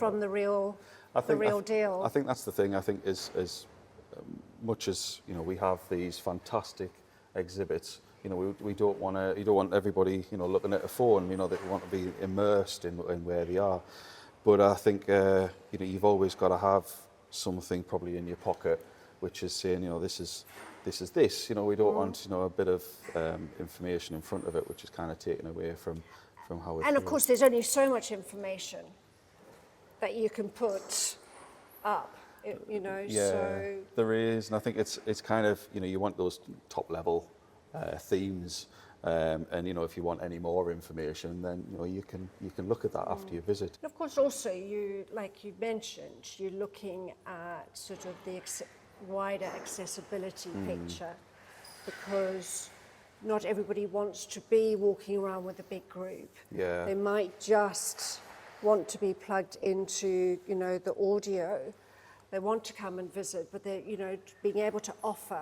from the real deal. I think that's the thing. I think as much as we have these fantastic exhibits, we don't want to. You don't want everybody looking at a phone. They want to be immersed in where they are. But I think you've always got to have something probably in your pocket, which is saying this is this. We don't want a bit of information in front of it, which is kind of taken away from how it. And of course, there's only so much information that you can put up. Yeah, so there is, and I think it's kind of you want those top level themes, and if you want any more information, then you can look at that after you visit. And of course, also like you mentioned, you're looking at sort of the wider accessibility picture, because not everybody wants to be walking around with a big group. Yeah. They might just want to be plugged into the audio. They want to come and visit, but they're being able to offer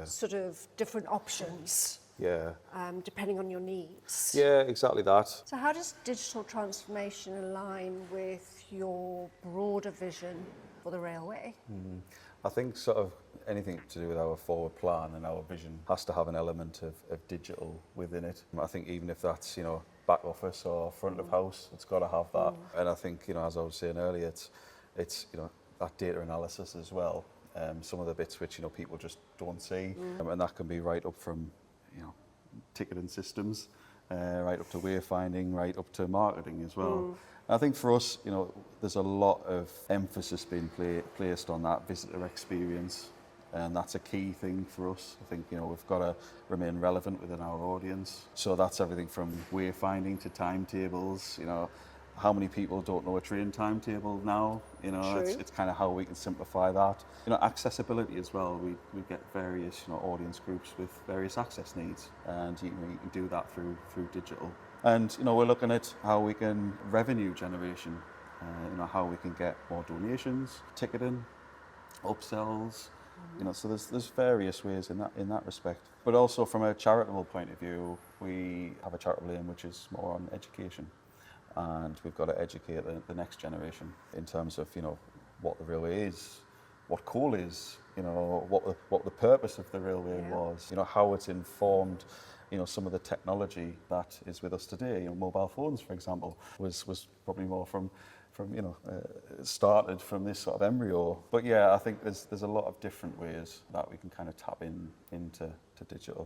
sort of different options. Yeah. Depending on your needs. Yeah, exactly that. So how does digital transformation align with your broader vision for the railway? I think sort of anything to do with our forward plan and our vision has to have an element of digital within it. I think even if that's, back office or front of house, it's got to have that. And I think, as I was saying earlier, it's that data analysis as well. Some of the bits which, people just don't see. And that can be right up from, ticketing systems, right up to wayfinding, right up to marketing as well. I think for us, there's a lot of emphasis being placed on that visitor experience, and that's a key thing for us. I think we've got to remain relevant within our audience. So that's everything from wayfinding to timetables. How many people don't know a train timetable now? It's kind of how we can simplify that. Accessibility as well. We get various audience groups with various access needs, and you can do that through digital. And we're looking at how we can revenue generation. How we can get more donations, ticketing, upsells. So there's various ways in that respect. But also from a charitable point of view, we have a charitable aim which is more on education. And we've got to educate the next generation in terms of what the railway is, what coal is, what the purpose of the railway was, how it's informed, some of the technology that is with us today. Mobile phones, for example, was probably more from started from this sort of embryo. But yeah, I think there's a lot of different ways that we can kind of tap into digital.